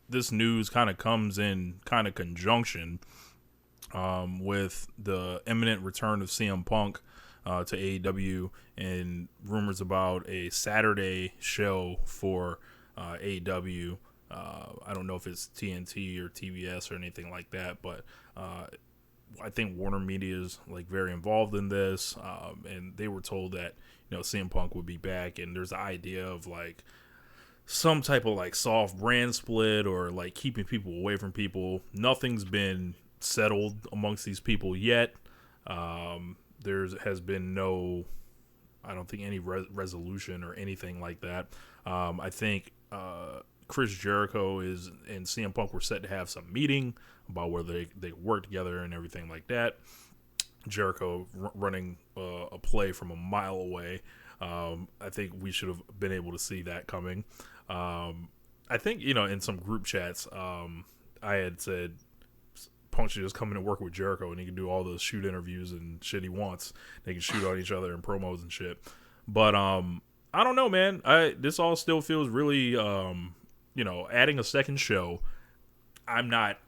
this news kind of comes in kind of conjunction with the imminent return of CM Punk to AEW and rumors about a Saturday show for AEW. I don't know if it's TNT or TBS or anything like that, but I think Warner Media is like very involved in this, and they were told that CM Punk would be back, and there's the idea of like some type of like soft brand split or like keeping people away from people. Nothing's been settled amongst these people yet. There has been no, I don't think any resolution or anything like that. I think Chris Jericho and CM Punk were set to have some meeting about whether they work together and everything like that. Jericho running a play from a mile away. I think we should have been able to see that coming. I think, in some group chats, I had said Punk should just come in and work with Jericho and he can do all the shoot interviews and shit he wants. They can shoot on each other in promos and shit. But I don't know, man. This all still feels really, adding a second show. I'm not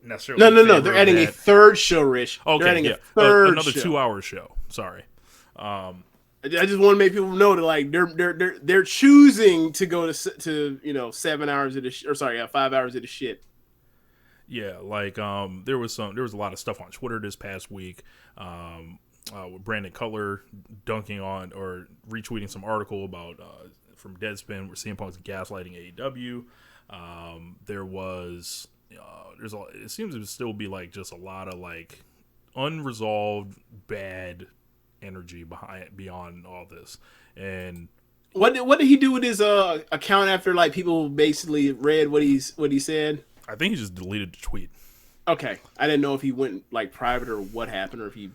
necessarily. No. They're adding a third show, Rich. Okay, they're adding a third another show. 2-hour show. Sorry. I just want to make people know that like they're choosing to go to 7 hours of the 5 hours of the shit. Yeah, like there was a lot of stuff on Twitter this past week with Brandon Cutler dunking on or retweeting some article about from Deadspin where CM Punk's gaslighting AEW. There was it seems to still be like just a lot of like unresolved bad energy beyond all this. And what did he do with his account after like people basically read what he said? I think he just deleted the tweet. Okay, I didn't know if he went like private or what happened, or if he,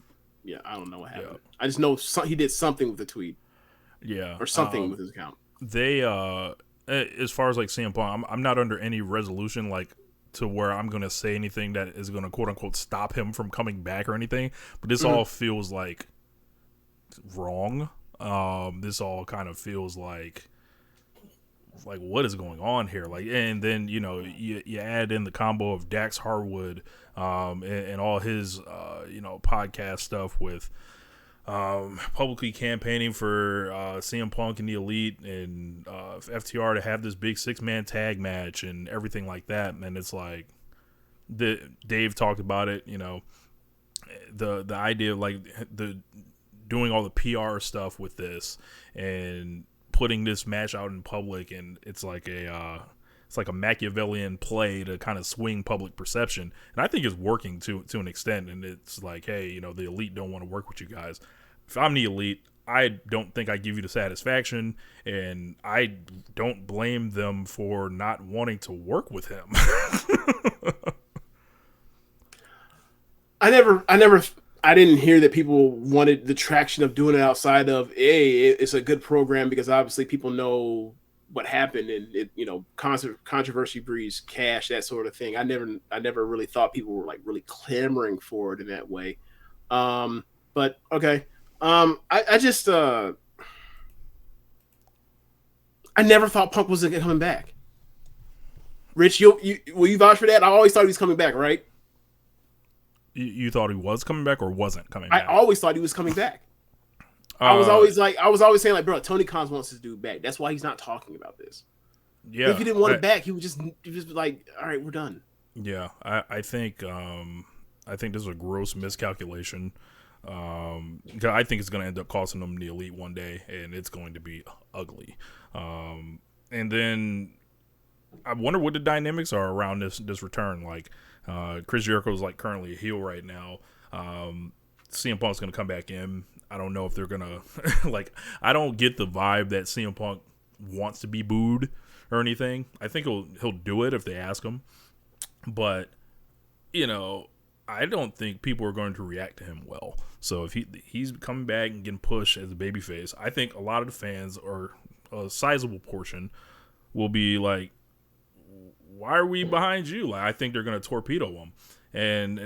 I don't know what happened. Yeah. I just know he did something with the tweet. Yeah, or something with his account. They, as far as like CM Punk, I'm not under any resolution like to where I'm going to say anything that is going to quote unquote stop him from coming back or anything. But this all feels like wrong. This all kind of feels like what is going on here? Like, and then you add in the combo of Dax Harwood and all his podcast stuff with publicly campaigning for CM Punk and the Elite and FTR to have this big 6-man tag match and everything like that. And it's like Dave talked about it. The idea of like the doing all the PR stuff with this and putting this match out in public, and it's like a Machiavellian play to kind of swing public perception, and I think it's working to an extent. And it's like, hey, the Elite don't want to work with you guys. If I'm the Elite, I don't think I give you the satisfaction, and I don't blame them for not wanting to work with him. I didn't hear that people wanted the traction of doing it outside of it's a good program because obviously people know what happened and it controversy breeds cash, that sort of thing. I never really thought people were like really clamoring for it in that way. But okay. I just I never thought Punk was coming back. Rich, will you vouch for that? I always thought he was coming back, right? You thought he was coming back or wasn't coming back? I always thought he was coming back. I was always saying like, bro, Tony Khan wants this dude back. That's why he's not talking about this. Yeah. If he didn't want it back, he would just like, all right, we're done. Yeah, I think this is a gross miscalculation. I think it's going to end up costing them the Elite one day, and it's going to be ugly. And then I wonder what the dynamics are around this return. Like, Chris Jericho is like currently a heel right now. CM Punk's going to come back in. I don't know if they're going to like, I don't get the vibe that CM Punk wants to be booed or anything. I think he'll do it if they ask him. But, I don't think people are going to react to him well. So if he's coming back and getting pushed as a babyface, I think a lot of the fans, or a sizable portion, will be like, why are we behind you? Like, I think they're going to torpedo him. And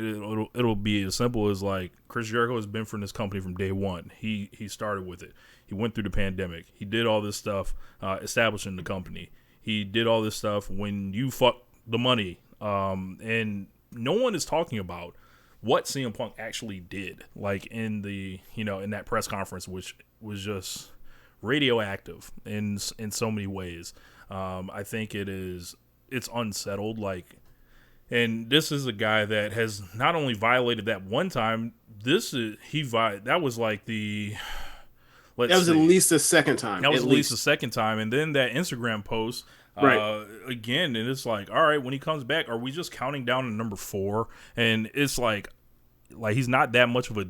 it'll be as simple as like, Chris Jericho has been from this company from day one. He started with it. He went through the pandemic. He did all this stuff establishing the company. He did all this stuff when you fucked the money. And no one is talking about what CM Punk actually did, like in the, in that press conference, which was just radioactive in so many ways. I think it's unsettled, like, and this is a guy that has not only violated that one time. That was like the that was at least the second time. That was at least the second time, and then that Instagram post again, and it's like, all right, when he comes back, are we just counting down to number 4? And it's like he's not that much of a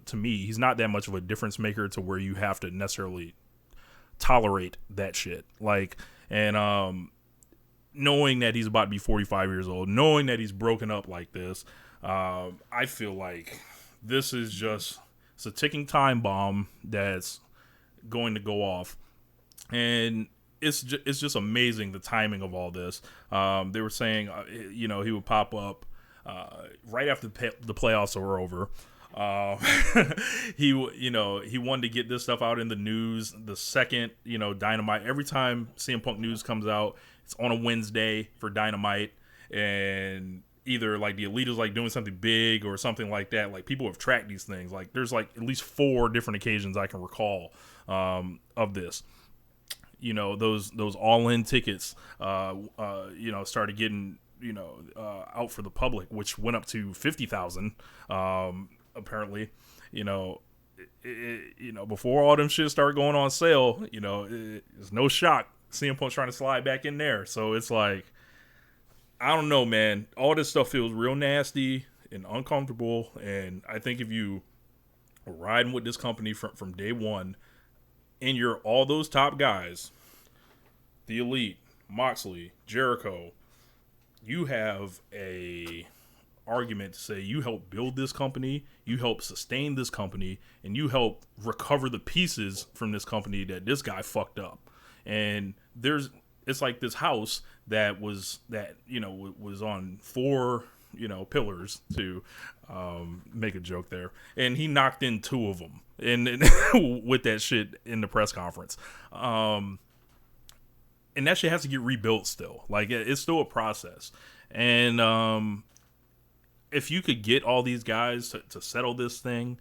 to me, he's not that much of a difference maker to where you have to necessarily tolerate that shit. Like, and knowing that he's about to be 45 years old, knowing that he's broken up like this, I feel like this is just, it's a ticking time bomb that's going to go off. And it's just amazing, the timing of all this. They were saying, he would pop up right after the playoffs were over. He wanted to get this stuff out in the news the second, Dynamite. Every time CM Punk news comes out, it's on a Wednesday for Dynamite, and either like the Elite is like doing something big or something like that. Like, people have tracked these things. Like, there's like at least 4 different occasions I can recall of this. Those all-in tickets, started getting, out for the public, which went up to 50,000. Apparently, before all them shit started going on sale, it's no shock CM Punk trying to slide back in there. So it's like, I don't know, man. All this stuff feels real nasty and uncomfortable. And I think if you are riding with this company from day one, and you're all those top guys, the Elite, Moxley, Jericho, you have a argument to say you helped build this company, you helped sustain this company, and you helped recover the pieces from this company that this guy fucked up. And it's like this house that was on 4 pillars, to make a joke there, and he knocked in 2 of them and with that shit in the press conference, and that shit has to get rebuilt still. Like, it's still a process. And if you could get all these guys to settle this thing,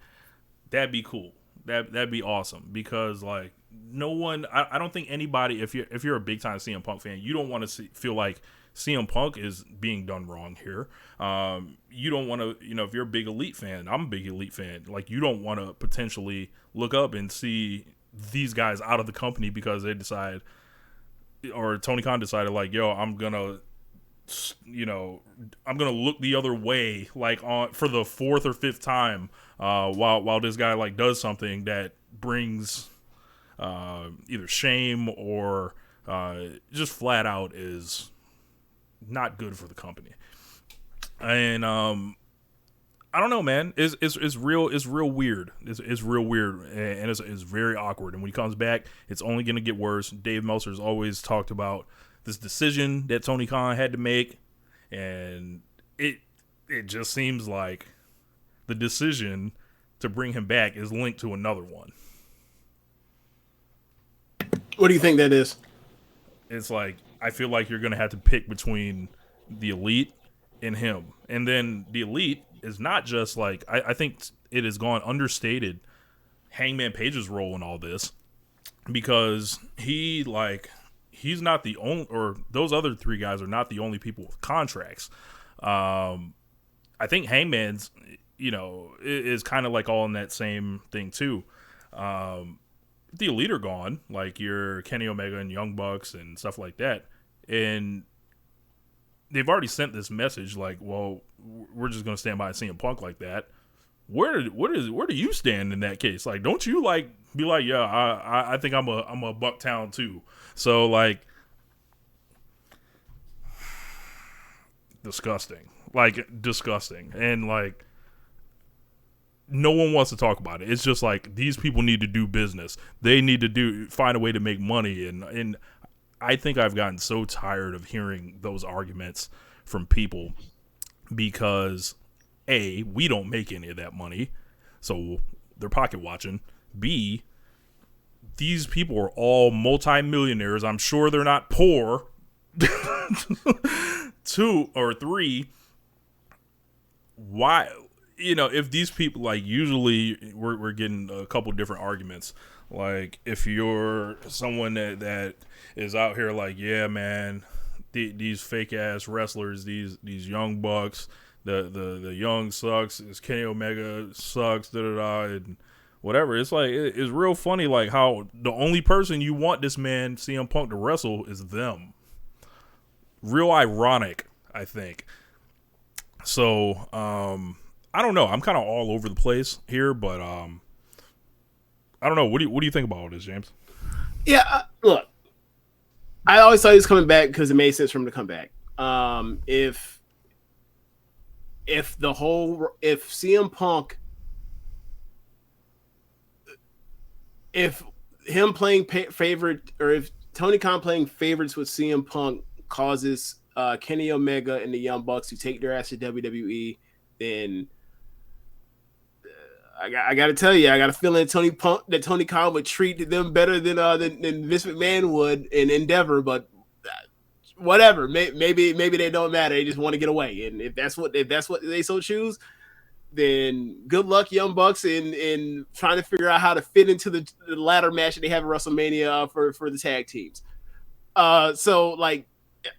that'd be cool. That'd be awesome, because like, no one, I don't think anybody, if you're a big time CM Punk fan, you don't want to feel like CM Punk is being done wrong here. You don't want to, if you're a big Elite fan, I'm a big Elite fan, like, you don't want to potentially look up and see these guys out of the company because they decide, or Tony Khan decided, like, yo, I'm gonna look the other way, like, for the 4th or 5th time, while this guy like does something that brings either shame or just flat out is not good for the company. And I don't know, man. It's real weird. It's real weird, and it's very awkward. And when he comes back, it's only going to get worse. Dave Meltzer's always talked about this decision that Tony Khan had to make, and it just seems like the decision to bring him back is linked to another one. What do you think that is? It's like, I feel like you're going to have to pick between the Elite and him. And then the Elite is not just like, I think it has gone understated Hangman Page's role in all this, because he's not the only, or those other 3 guys are not the only people with contracts. I think Hangman's, is kind of like all in that same thing too. The Elite are gone, like your Kenny Omega and Young Bucks and stuff like that, and they've already sent this message like, well, we're just gonna stand by CM Punk like that. Where do you stand in that case? Like, don't you like be like, yeah, I think I'm a Bucktown too. So like, disgusting, and like, no one wants to talk about it. It's just like, these people need to do business. They need to find a way to make money. And I think I've gotten so tired of hearing those arguments from people, because A, we don't make any of that money, so they're pocket watching. B, these people are all multimillionaires. I'm sure they're not poor. 2 or 3, why, if these people, like, usually we're getting a couple different arguments. Like, if you're someone that is out here like, yeah, man, these fake ass wrestlers, these young bucks, the young sucks, it's Kenny Omega sucks, and whatever. It's like, it's real funny, like, how the only person you want this man CM Punk to wrestle is them. Real ironic, I think. So, I don't know. I'm kind of all over the place here, but I don't know. What do you think about all this, James? Yeah, look, I always thought he was coming back because it made sense for him to come back. If CM Punk, if him playing favorite, or if Tony Khan playing favorites with CM Punk causes Kenny Omega and the Young Bucks to take their ass to WWE, then I got to tell you, I got a feeling that Tony Khan would treat them better than Vince McMahon would in Endeavor. But whatever, maybe they don't matter. They just want to get away, and if that's what they so choose, then good luck, Young Bucks, in trying to figure out how to fit into the ladder match that they have at WrestleMania for the tag teams. So, like,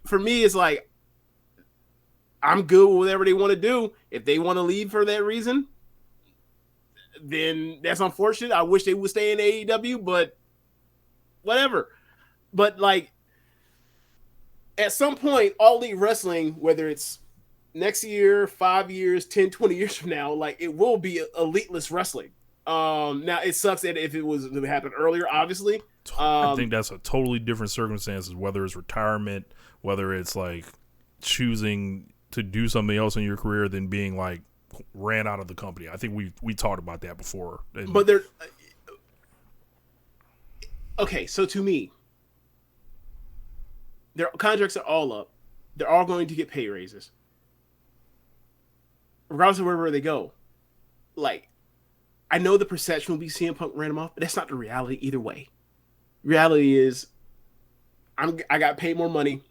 for me, it's like, I'm good with whatever they want to do. If they want to leave for that reason, then that's unfortunate. I wish they would stay in AEW, but whatever. But, like, at some point, All Elite Wrestling, whether it's next year, 5 years, 10, 20 years from now, like, it will be eliteless wrestling. Now, it sucks that if it happened earlier, obviously. I think that's a totally different circumstances, whether it's retirement, whether it's, like, choosing to do something else in your career than being, like, ran out of the company. I think we talked about that before. But they're... Okay, so to me, their contracts are all up. They're all going to get pay raises, regardless of wherever they go. Like, I know the perception will be CM Punk ran him off, but that's not the reality either way. Reality is, I got paid more money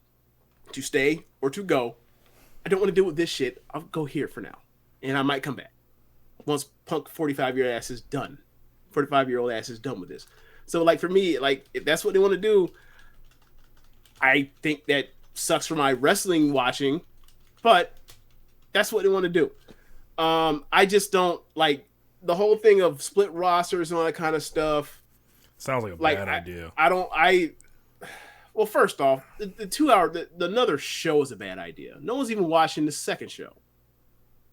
to stay or to go. I don't want to deal with this shit. I'll go here for now, and I might come back once Punk 45-year-old ass is done. 45-year-old ass is done with this. So, like, for me, like, if that's what they want to do, I think that sucks for my wrestling watching, but that's what they want to do. I just don't like the whole thing of split rosters and all that kind of stuff. Sounds like a bad idea. Well, first off, the 2 hour, the another show is a bad idea. No one's even watching the second show.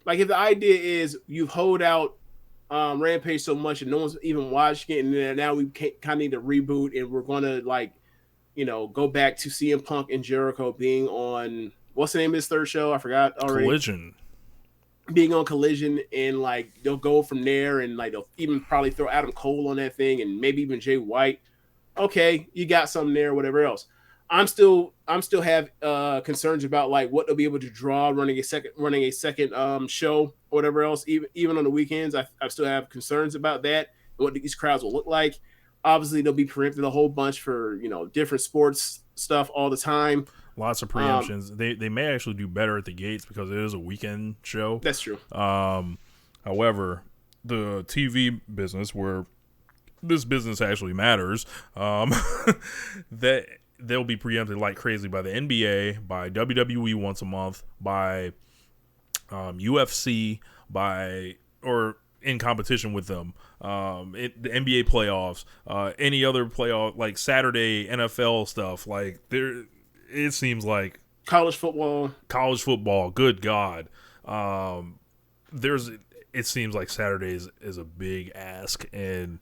Like, if the idea is you hold out Rampage so much and no one's even watching it, and now we kind of need to reboot, and we're going to, like, go back to CM Punk and Jericho being on, what's the name of his third show? I forgot already. Collision. Being on Collision, and, like, they'll go from there, and, like, they'll even probably throw Adam Cole on that thing, and maybe even Jay White. Okay, you got something there, whatever else. I'm still have concerns about, like, what they'll be able to draw running a second show or whatever else. Even on the weekends, I still have concerns about that and what these crowds will look like. Obviously, they'll be preempted a whole bunch for different sports stuff all the time. Lots of preemptions. They may actually do better at the gates because it is a weekend show. That's true. However, the TV business, where this business actually matters, that they'll be preempted like crazy by the NBA, by WWE once a month, by UFC, or in competition with them, the NBA playoffs, any other playoff, like Saturday NFL stuff. Like, it seems like college football. Good God. It seems like Saturdays is a big ask, and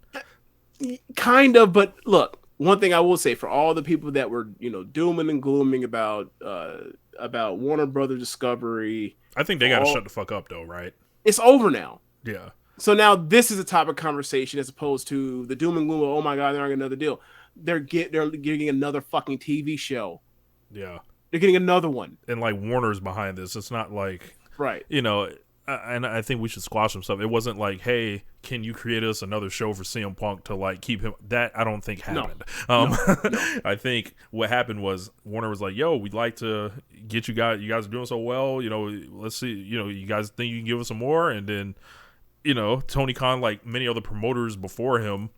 kind of, but look, one thing I will say for all the people that were, dooming and glooming about Warner Brothers Discovery, I think they got to shut the fuck up, though, right? It's over now. Yeah. So now this is a topic of conversation as opposed to the doom and gloom of, oh my God, they're not getting another deal. They're getting another fucking TV show. Yeah. They're getting another one. And, like, Warner's behind this. It's not like, right. and I think we should squash some stuff. It wasn't like, hey, can you create us another show for CM Punk to like keep him? That I don't think happened. No. I think what happened was Warner was like, yo, we'd like to get you guys. You guys are doing so well. Let's see. You guys think you can give us some more? And then, Tony Khan, like many other promoters before him,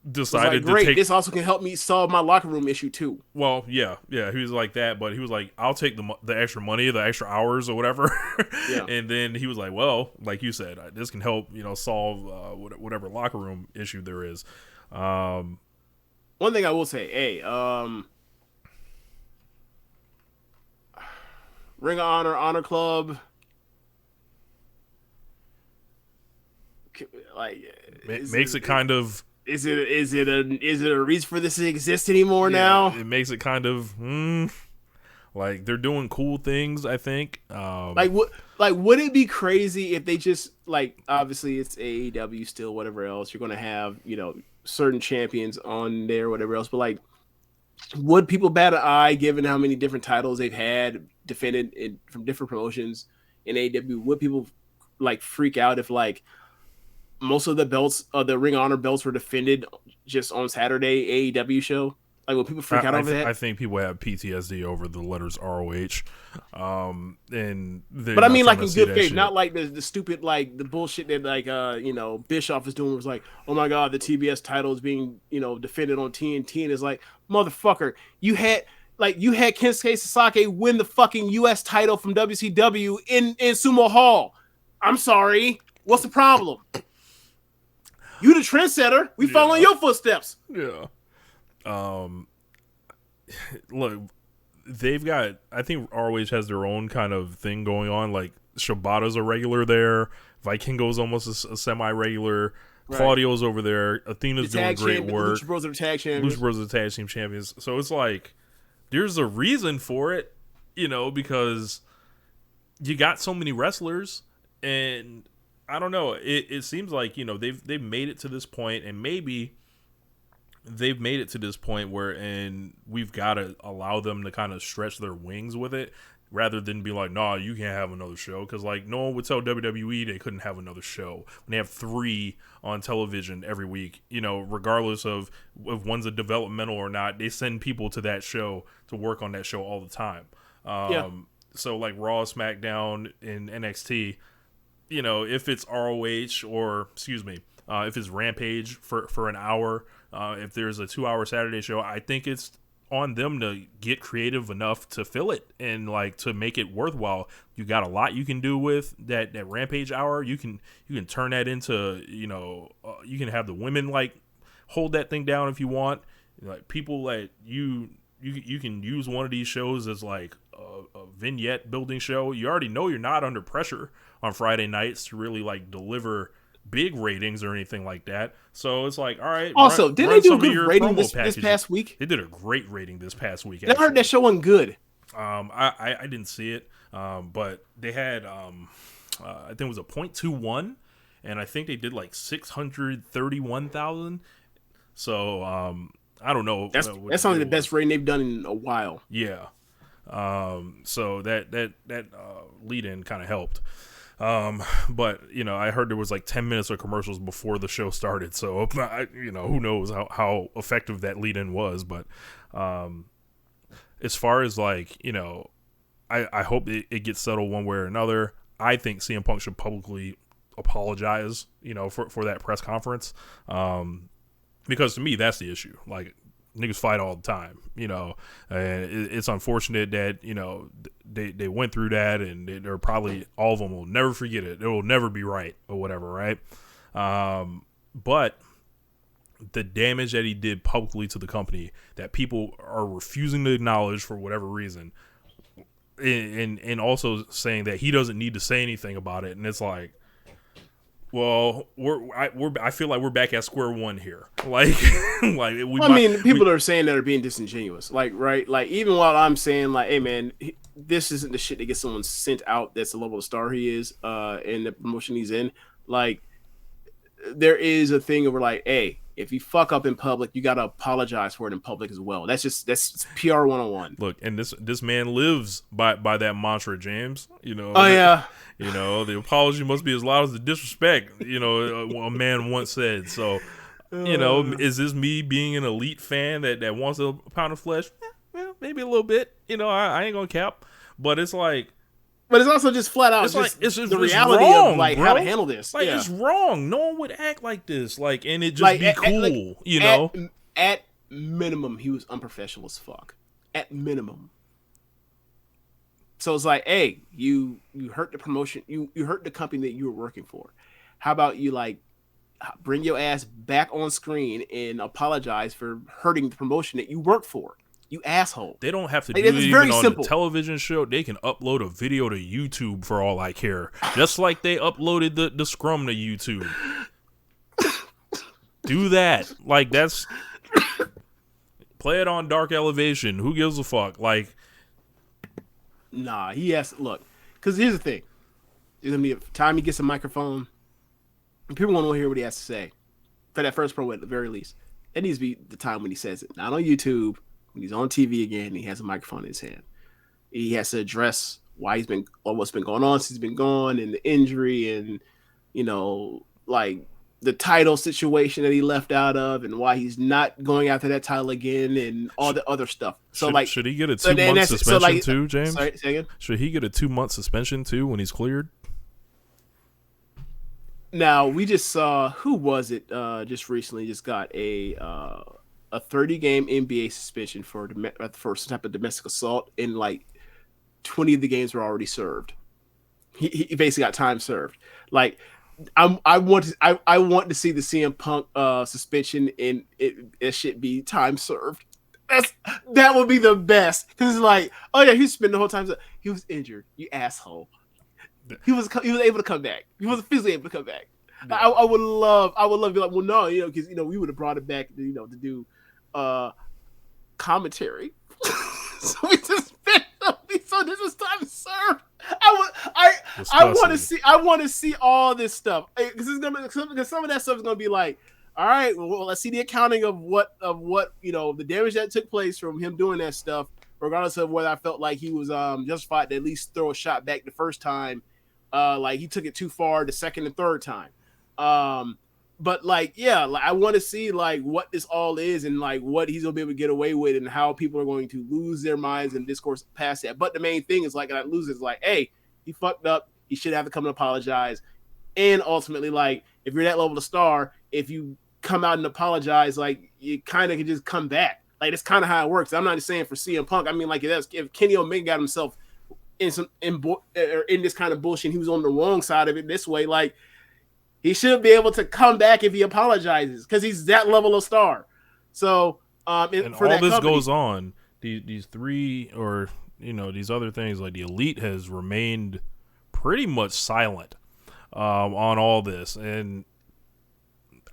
decided great. to take. This also can help me solve my locker room issue too. Well, yeah, he was like that, but he was like, I'll take the extra money, the extra hours or whatever. Yeah. And then he was like, well, like you said, this can help, solve whatever locker room issue there is. One thing I will say, Ring of Honor Club, like makes it kind of. Is it a reason for this to exist anymore now? It makes it kind of like they're doing cool things, I think. Would it be crazy if they just obviously it's AEW still, whatever else, you're gonna have, certain champions on there, whatever else, but would people bat an eye given how many different titles they've had defended from different promotions in AEW? Would people freak out if most of the belts, the Ring of Honor belts, were defended just on Saturday AEW show? Will people freak out over that? I think people have PTSD over the letters ROH. But I mean, in good faith, not the stupid, the bullshit that Bischoff is doing was oh my God, the TBS title is being, defended on TNT, and it's motherfucker, you had Kensuke Sasaki win the fucking US title from WCW in Sumo Hall. I'm sorry. What's the problem? You the trendsetter. We follow in your footsteps. Yeah. Look, they've got. I think ROH has their own kind of thing going on. Like Shibata's a regular there. Vikingo's almost a semi-regular. Right. Claudio's over there. Athena's doing great work. Lucha Bros are the tag champions. Lucha Bros are the tag team champions. So it's there's a reason for it, because you got so many wrestlers and. I don't know. It seems like, they've made it to this point, and maybe they've made it to this point and we've got to allow them to kind of stretch their wings with it rather than be like, nah, you can't have another show. Because, no one would tell WWE they couldn't have another show when they have 3 on television every week, regardless of if one's a developmental or not. They send people to that show to work on that show all the time. So, Raw, SmackDown, and NXT, if it's ROH or, if it's Rampage for an hour, if there's a 2-hour Saturday show, I think it's on them to get creative enough to fill it and to make it worthwhile. You got a lot you can do with that Rampage hour. You can turn that into, you can have the women hold that thing down if you want. People you can use one of these shows as a vignette building show. You already know you're not under pressure on Friday nights to really deliver big ratings or anything like that. So it's all right. Also, didn't they do a good rating this past week? They did a great rating this past week. I heard that show wasn't good. I didn't see it. But they had I think it was a .21, and I think they did 631,000. So I don't know. That's only the best rating they've done in a while. Yeah. So that lead-in kind of helped. But I heard there was 10 minutes of commercials before the show started. So who knows how effective that lead-in was. But as far as I hope it gets settled one way or another. I think CM Punk should publicly apologize, for that press conference. Because to me, that's the issue. Niggas fight all the time, and it's unfortunate that, they went through that, and they're probably, all of them will never forget it. It will never be right or whatever, right? But the damage that he did publicly to the company that people are refusing to acknowledge for whatever reason, and also saying that he doesn't need to say anything about it, and it's well, I feel like we're back at square one here. People are saying that are being disingenuous. Right? Even while I'm saying hey man, this isn't the shit that gets someone sent out. That's the level of star he is, and the promotion he's in. There is a thing where hey, if you fuck up in public, you gotta apologize for it in public as well. That's PR 101. Look, and this man lives by that mantra, James. You know. Oh yeah. You know, the apology must be as loud as the disrespect. You know, a man once said. So, you know, is this me being an Elite fan that wants a pound of flesh? Well, maybe a little bit. You know, I ain't gonna cap, but it's like. But it's also just flat out. It's the reality wrong, of like bro. how to handle this. Like it's wrong. No one would act like this. Like, and it just like, be cool. You know. At minimum, he was unprofessional as fuck. At minimum. So it's like, hey, you hurt the promotion. You hurt the company that you were working for. How about you like bring your ass back on screen and apologize for hurting the promotion that you work for? You asshole. They don't have to do it even on the television show. They can upload a video to YouTube for all I care. Just like they uploaded the scrum to YouTube. Do that. Like, that's... Play it on Dark Elevation. Who gives a fuck? Like... Nah, he has... Look, because here's the thing. There's going to be a time he gets a microphone, and people want to hear what he has to say. For that first promo, at the very least. That needs to be the time when he says it. Not on YouTube. When he's on TV again, he has a microphone in his hand. He has to address what's been going on since he's been gone, and the injury, and you know, like the title situation that he left out of, and why he's not going after that title again, and all the other stuff. So, should he get a 2-month suspension too, James? Sorry, say again? Should he get a 2-month suspension too when he's cleared? Now we just saw who was it? Just recently, just got a 30-game NBA suspension for some type of domestic assault, and like 20 of the games were already served. He basically got time served. Like I want to see the CM Punk suspension, and it should be time served. That would be the best, because it's like, oh yeah, he spent the whole time. He was injured, you asshole. He was able to come back. He was physically able to come back. Yeah. I would love to be like, well, no, you know, because you know we would have brought it back, you know, to do commentary. So we just spent so this was time served. I want to see all this stuff, because some of that stuff is gonna be like, all right, well, let's see the accounting of what you know, the damage that took place from him doing that stuff, regardless of whether I felt like he was justified to at least throw a shot back the first time. Like he took it too far the second and third time. But like, yeah, like I want to see like what this all is, and like what he's gonna be able to get away with, and how people are going to lose their minds and discourse past that. But the main thing is like, like, hey, he fucked up. He should have to come and apologize. And ultimately, like, if you're that level of star, if you come out and apologize, like you kind of can just come back. Like that's kind of how it works. I'm not just saying for CM Punk. I mean, like if Kenny Omega got himself in this kind of bullshit, he was on the wrong side of it this way, like he should be able to come back if he apologizes, because he's that level of star. So and for all this goes on, these three, or you know, these other things, like the Elite has remained pretty much silent on all this, and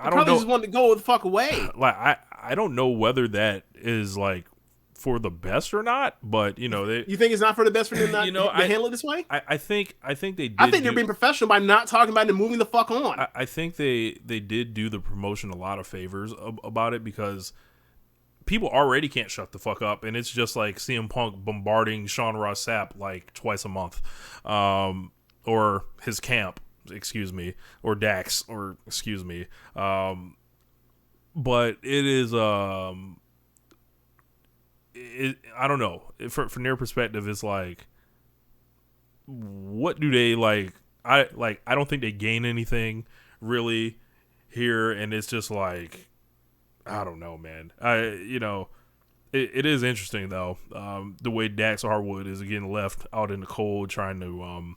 I don't know, just wanted to go the fuck away. Like I don't know whether that is like for the best or not, but you know, you think it's not for the best for them not to handle it this way? I think they did. I think they're being professional by not talking about it and moving the fuck on. I think they did do the promotion a lot of favors about it, because people already can't shut the fuck up, and it's just like CM Punk bombarding Sean Ross Sapp like twice a month, or his camp, excuse me, or Dax, or excuse me, but it is I don't know. From their perspective, it's like, what do they like? I don't think they gain anything really here, and it's just like, I don't know, man. It is interesting though, the way Dax Harwood is again left out in the cold, trying to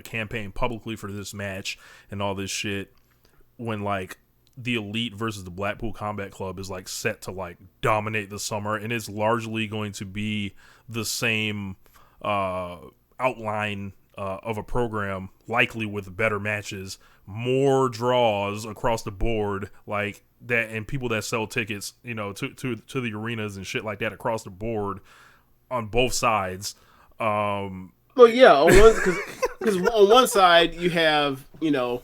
campaign publicly for this match and all this shit, when like the Elite versus the Blackpool Combat Club is like set to like dominate the summer, and it's largely going to be the same outline of a program, likely with better matches, more draws across the board, like that, and people that sell tickets, you know, to the arenas and shit like that across the board on both sides. Well, yeah, because on one side you have, you know,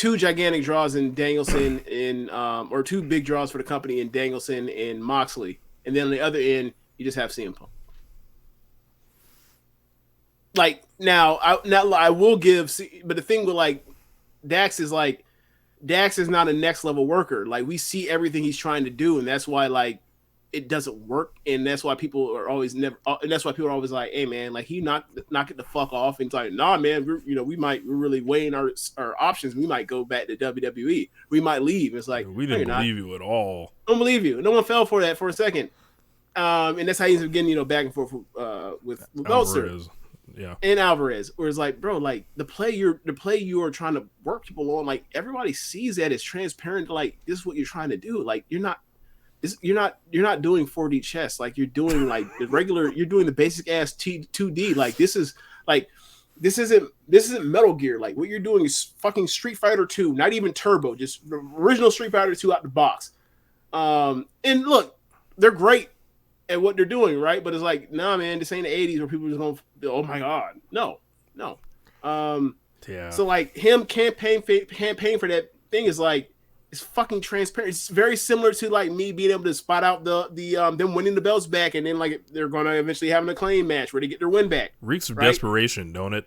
two gigantic draws in Danielson or two big draws for the company in Danielson and Moxley, and then on the other end you just have CM Punk. Like now I will give, but the thing with like Dax is not a next level worker. Like we see everything he's trying to do, and that's why like it doesn't work, and that's why people are always like, hey man, like he knock it the fuck off, and it's like, nah man, we're really weighing our options. We might go back to WWE. We might leave. It's like we didn't believe you at all. Don't believe you. No one fell for that for a second. And that's how he's getting back and forth with Meltzer. Yeah. And Alvarez, where it's like, bro, like the play you are trying to work people on, like everybody sees that it's transparent. Like this is what you're trying to do. Like you're not doing 4D chess. Like you're doing like you're doing the basic ass 2D. Like this isn't Metal Gear. Like what you're doing is fucking Street Fighter 2, not even Turbo, just the original Street Fighter 2 out the box. And look, they're great at what they're doing, right? But it's like, nah, man, this ain't the 80s where people just going, oh my god, no. Yeah. So like him campaign for that thing is like, it's fucking transparent. It's very similar to like me being able to spot out the them winning the belts back, and then like they're going to eventually have an acclaim match where they get their win back. Reeks of desperation, don't it?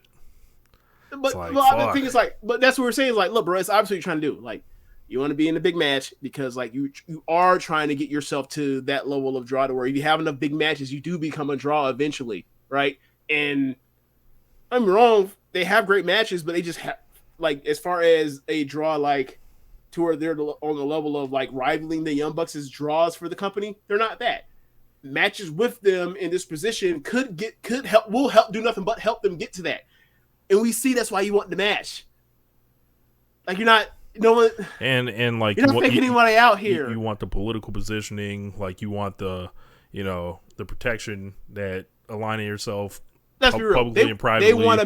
But the thing is like, but that's what we're saying is like, look, bro, it's obviously what you're trying to do. Like, you want to be in the big match because like you are trying to get yourself to that level of draw to where if you have enough big matches, you do become a draw eventually, right? And I'm wrong, they have great matches, but they just have like as far as a draw like to where they're on the level of like rivaling the Young Bucks' draws for the company, they're not that. Matches with them in this position will help do nothing but help them get to that. And we see that's why you want the match. Like you're not, and like you're not picking anybody out here. You want the political positioning, like you want the, the protection that aligning yourself. Let's be real. Publicly and privately. They want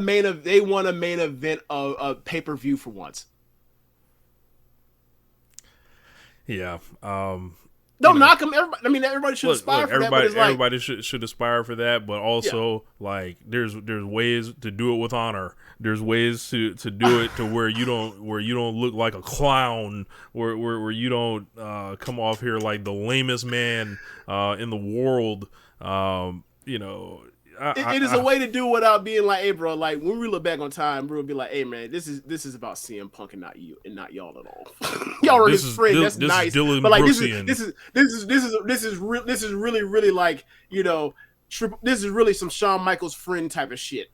a main event of pay-per-view for once. Yeah. Don't knock them. Everybody should aspire for that. But everybody should aspire for that. But also, like, there's ways to do it with honor. There's ways to do it to where you don't look like a clown. Where you don't come off here like the lamest man in the world. It is a way to do without being like, hey, bro. Like when we look back on time, bro, would be like, hey, man, this is about CM Punk and not you and not y'all at all. Y'all are his friend. That's nice, but like this is really like this is really some Shawn Michaels friend type of shit.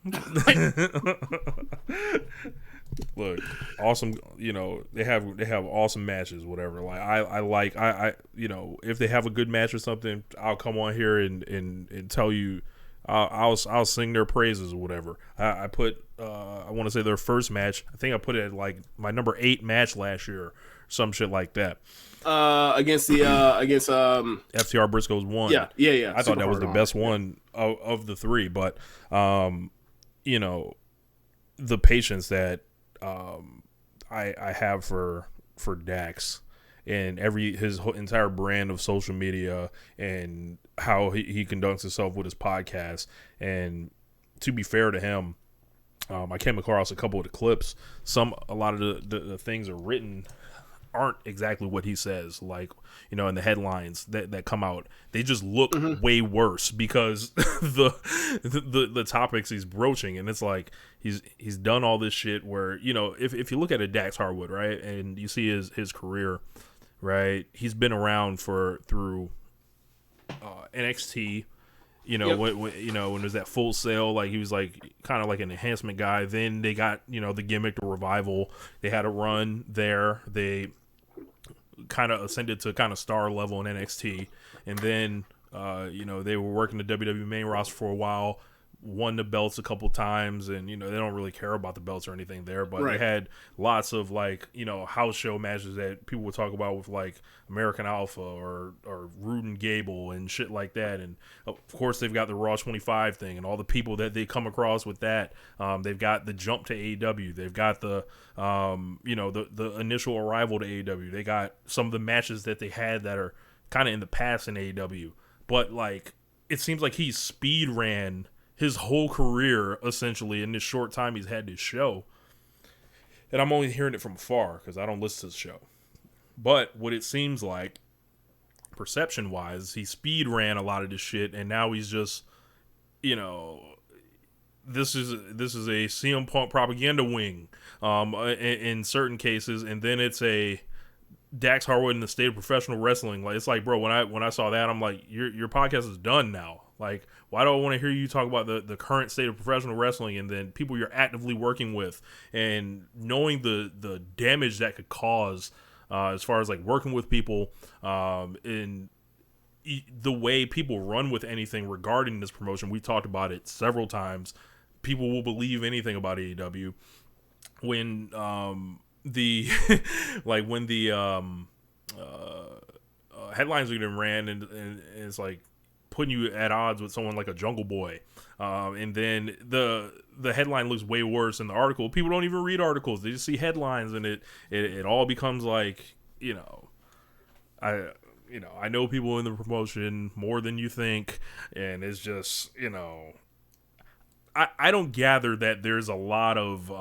Look, awesome. They have awesome matches, whatever. Like I if they have a good match or something, I'll come on here and tell you. I'll sing their praises or whatever. I put I want to say their first match. I think I put it at like my number 8 match last year, some shit like that. Against FTR Briscoe's one. Yeah. I thought that was the best one of the 3, but the patience that I have for Dax and his entire brand of social media and how he conducts himself with his podcast. And to be fair to him, I came across a couple of the clips. A lot of the things are written aren't exactly what he says. Like, in the headlines that come out, they just look way worse because the topics he's broaching. And it's like he's done all this shit where, if you look at a Dax Harwood, right, and you see his career, right, he's been around through NXT, when there's that Full Sail, like he was like kind of like an enhancement guy. Then they got the gimmick, the Revival. They had a run there. They kind of ascended to kind of star level in NXT, and then they were working the WWE main roster for a while. Won the belts a couple times, and they don't really care about the belts or anything there, but They had lots of like house show matches that people would talk about with like American Alpha or Rude and Gable and shit like that. And of course they've got the Raw 25 thing and all the people that they come across with that. They've got the jump to AEW. They've got the the initial arrival to AEW. They got some of the matches that they had that are kind of in the past in AEW, but like it seems like he speed ran his whole career essentially in this short time he's had this show. and I'm only hearing it from afar because I don't listen to the show. But what it seems like, perception wise, he speed ran a lot of this shit, and now he's just, you know, this is a CM Punk propaganda wing, in certain cases, and then it's a Dax Harwood in the state of professional wrestling. Like, it's like, bro, when I saw that, I'm like, your podcast is done now. Like, why do I want to hear you talk about the current state of professional wrestling and then people you're actively working with and knowing the damage that could cause, as far as like working with people, in the way people run with anything regarding this promotion. We talked about it several times. People will believe anything about AEW when the like when the headlines are getting ran, and it's like putting you at odds with someone like a Jungle Boy, and then the headline looks way worse than the article. People don't even read articles; they just see headlines, and it all becomes like, I know people in the promotion more than you think, and it's just, I don't gather that there's a lot of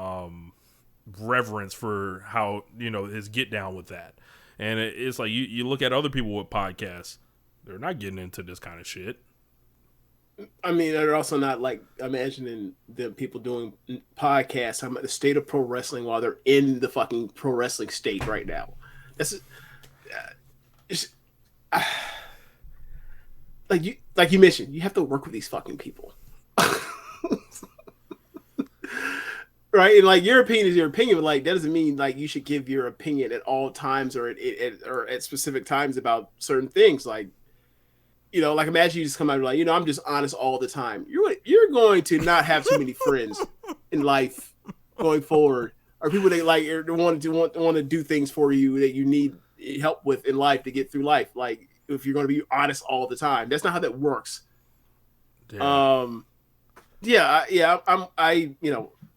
reverence for how, his get down with that. And it's like you look at other people with podcasts, they're not getting into this kind of shit. I mean, they're also not like imagining the people doing podcasts talking about the state of pro wrestling while they're in the fucking pro wrestling state right now. That's like you mentioned, you have to work with these fucking people. Right? And like, your opinion is your opinion, but like, that doesn't mean like you should give your opinion at all times or at specific times about certain things. Like, like, imagine you just come out and like, I'm just honest all the time. You're going to not have too many friends in life going forward, or people that like want to do things for you that you need help with in life to get through life. Like, if you're going to be honest all the time, that's not how that works. Damn.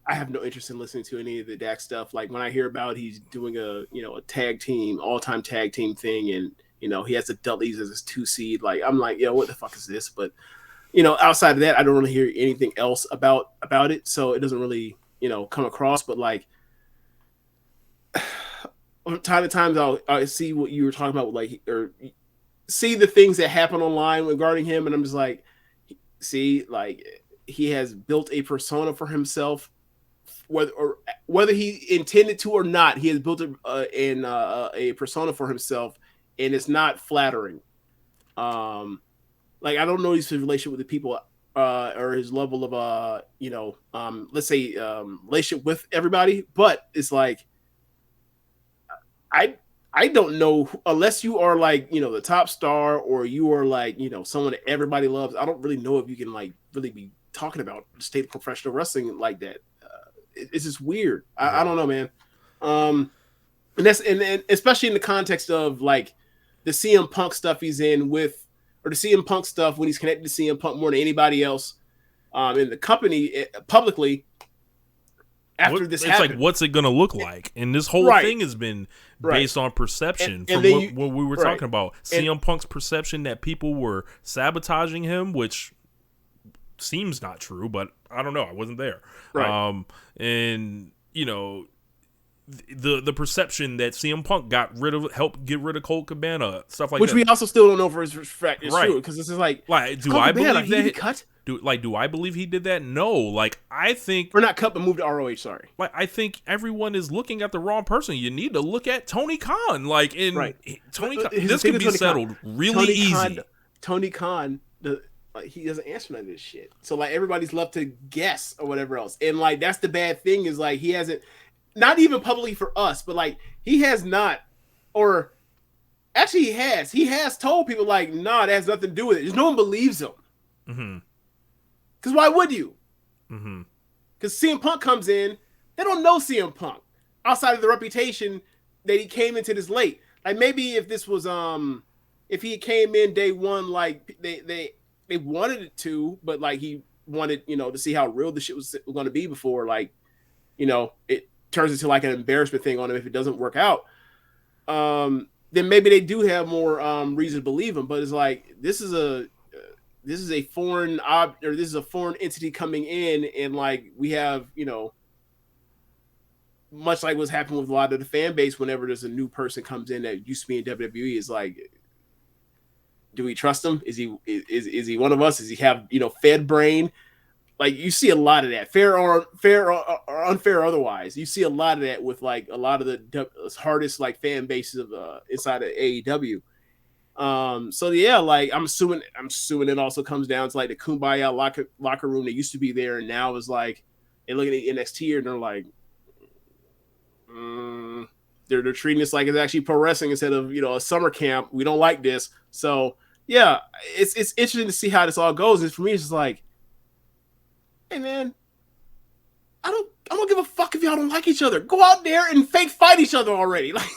I have no interest in listening to any of the Dax stuff. Like, when I hear about he's doing a tag team, all-time tag team thing, and he has the Dudleys as his 2 seed. Like, I'm like, what the fuck is this? But outside of that, I don't really hear anything else about it, so it doesn't really come across. But like, from time to time, I see what you were talking about, like, or see the things that happen online regarding him, and I'm just like, see, like, he has built a persona for himself. Whether he intended to or not, he has built a persona for himself, and it's not flattering. Like, I don't know his relationship with the people, or his level of let's say relationship with everybody, but it's like, I don't know, unless you are like the top star, or you are like someone that everybody loves. I don't really know if you can like really be talking about the state of professional wrestling like that. It's just weird. I don't know, man. And that's and especially in the context of like the CM Punk stuff he's in with, or the CM Punk stuff when he's connected to CM Punk more than anybody else in the company publicly. After this happened, like, what's it gonna look like? And this whole thing has been based on perception, from what we were talking about. CM Punk's perception that people were sabotaging him, which seems not true, but I don't know. I wasn't there. Right. And the perception that CM Punk helped get rid of Colt Cabana, stuff like which that. Which we also still don't know for his fact is true, because this is like do I believe that? Do I believe he did that? No. Like, I think we're not cut but moved to ROH. Sorry. Like, I think everyone is looking at the wrong person. You need to look at Tony Khan. Like, Tony Khan, this can be settled really easy. Tony Khan, he doesn't answer none of this shit. So like, everybody's left to guess or whatever else. And like, that's the bad thing, is like, he hasn't, not even publicly for us, but like, he has not, or actually he has told people like, nah, that has nothing to do with it. Just no one believes him. Mm-hmm. Because why would you? Mm-hmm. Because CM Punk comes in, they don't know CM Punk outside of the reputation that he came into this late. Like, maybe if this was if he came in day one, like they wanted it to, but like, he wanted to see how real the shit was going to be before like it turns into like an embarrassment thing on him if it doesn't work out. Then maybe they do have more reason to believe him. But it's like, this is a foreign this is a foreign entity coming in, and like, we have much like what's happened with a lot of the fan base, whenever there's a new person comes in that used to be in WWE, is like, do we trust him? Is he one of us? Does he have, Fed brain? Like, you see a lot of that, fair or unfair or otherwise. You see a lot of that with like a lot of the hardest like fan bases of inside of AEW. So yeah, like I'm assuming it also comes down to like the Kumbaya locker room that used to be there, and now is like they look at the NXT and they're like, they're treating this like it's actually pro wrestling instead of a summer camp. We don't like this. So yeah, it's interesting to see how this all goes. And for me, it's just like, hey man, I don't give a fuck if y'all don't like each other. Go out there and fake fight each other already. Like,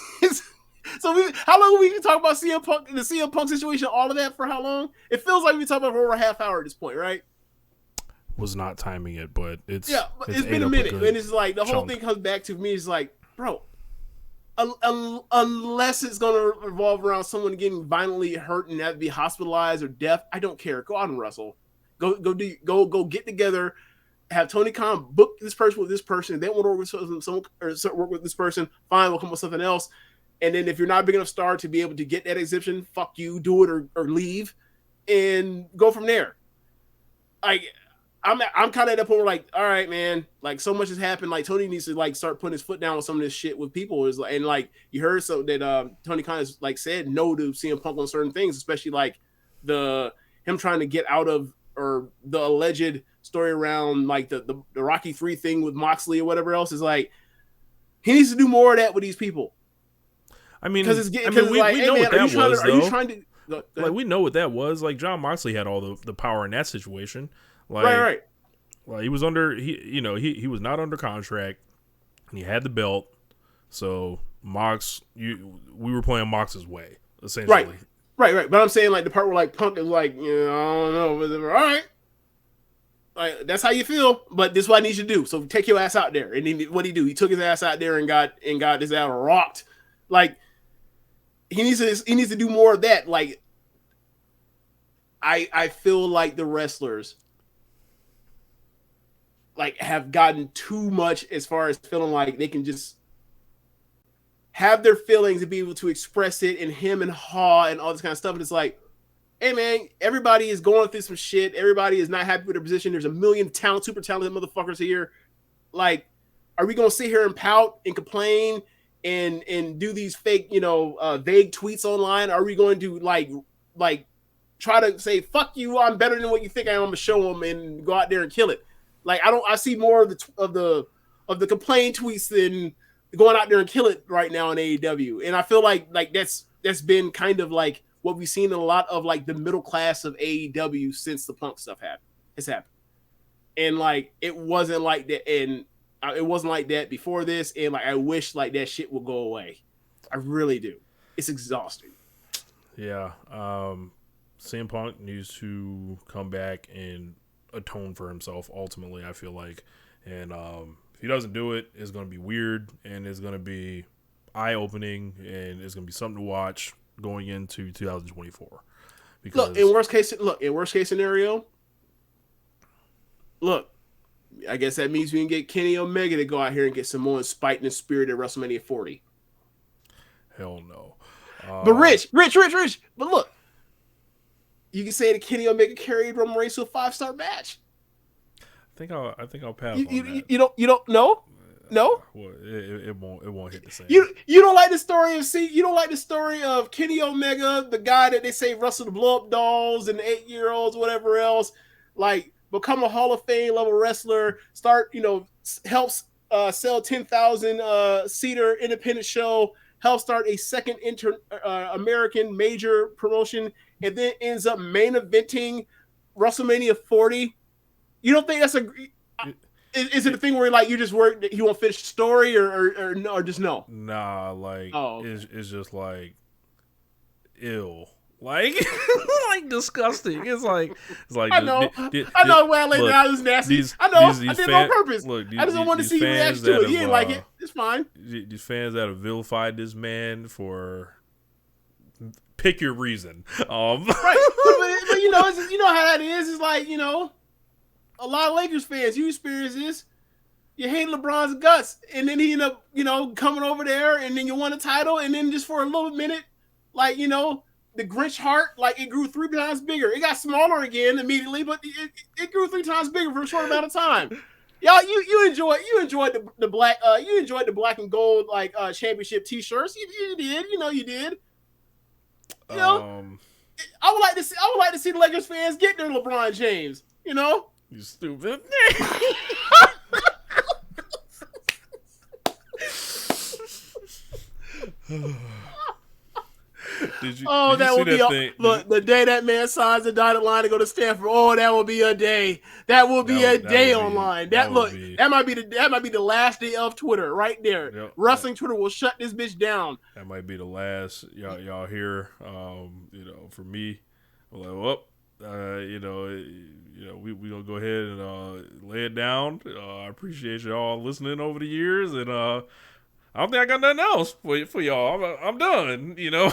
how long have we been talking about CM Punk, the CM Punk situation, all of that for how long? It feels like we've been talking about it for over a half hour at this point, right? Was not timing it, but it's been a minute, and it's like the whole thing comes back to me is like, bro, unless it's gonna revolve around someone getting violently hurt and have to be hospitalized or death, I don't care. Go out and wrestle. Go get together. Have Tony Khan book this person with this person. If they want to work with someone or work with this person, fine. We'll come with something else. And then if you're not a big enough star to be able to get that exhibition, fuck you, do it or leave, and go from there. Like, I'm kind of at that point where like, all right, man, like so much has happened. Like Tony needs to like start putting his foot down on some of this shit with people. Is like, and like you heard so that Tony Khan has like said no to CM Punk on certain things, especially like him trying to get out of or the alleged story around like the Rocky 3 thing with Moxley or whatever else. Is like he needs to do more of that with these people. I mean, we like, know what that was, are you trying to like we know what that was. Like John Moxley had all the power in that situation. Like, right. Like he was under he was not under contract and he had the belt. So we were playing Mox's way, essentially. Right. But I'm saying like the part where like Punk is like, I don't know, whatever. All right. Like that's how you feel, but this is what I need you to do. So take your ass out there. And then what did he do? He took his ass out there and got his ass rocked. Like he needs to do more of that. Like I feel like the wrestlers like have gotten too much as far as feeling like they can just have their feelings and be able to express it in him and Haw and all this kind of stuff. And it's like, hey man, everybody is going through some shit. Everybody is not happy with their position. There's a million super talented motherfuckers here. Like, are we gonna sit here and pout and complain and do these fake, vague tweets online? Are we going to like try to say, fuck you, I'm better than what you think I am, I'm gonna show them and go out there and kill it? Like, I see more of the complaint tweets than going out there and kill it right now in AEW. And I feel like that's been kind of like what we've seen in a lot of like the middle class of AEW since the Punk stuff has happened. And like it wasn't like that, and it wasn't like that before this. And like I wish like that shit would go away. I really do. It's exhausting. Yeah. CM Punk needs to come back and atone for himself ultimately, I feel like. And if he doesn't do it, it's going to be weird and it's going to be eye-opening and it's going to be something to watch going into 2024. Because in worst case scenario, I guess that means we can get Kenny Omega to go out here and get some more spite and spirit at WrestleMania 40. Hell no. But Rich. But look, you can say that Kenny Omega carried Roman Reigns to a 5-star match. I think I'll pass on that. You don't know? No, well, it won't hit the same. You don't like the story of you don't like the story of Kenny Omega, the guy that they say wrestled the blow up dolls and the 8-year-olds, whatever else, like become a Hall of Fame level wrestler, start helps sell 10,000 seater independent show, help start a second American major promotion, and then ends up main eventing WrestleMania 40. You don't think that's is it a thing where like you just work that you won't finish the story or just no? Nah, like okay. it's just like ill. Like like disgusting. It's like I know. I know. Well, like that is nasty. I know. I did it on purpose. Look, I just don't want to see you react to it. You ain't like it. It's fine. These fans that have vilified this man for pick your reason. Right, but you know how that is. It's like a lot of Lakers fans. You experience this. You hate LeBron's guts, and then he end up, coming over there, and then you won a title, and then just for a little minute, like, the Grinch heart, like, it grew 3 times bigger. It got smaller again immediately, but it grew 3 times bigger for a short amount of time. Y'all, you enjoyed the black and gold like championship T-shirts. You did, you did. I would like to see the Lakers fans get their LeBron James. You stupid. That will be the day that man signs the dotted line to go to Stanford. Oh, that will be a day. That will be a day online. That might be the last day of Twitter right there. Yep. Wrestling Twitter will shut this bitch down. That might be the last y'all hear. For me, I'm like, we gonna go ahead and lay it down. I appreciate y'all listening over the years, and I don't think I got nothing else for y'all. I'm done. We did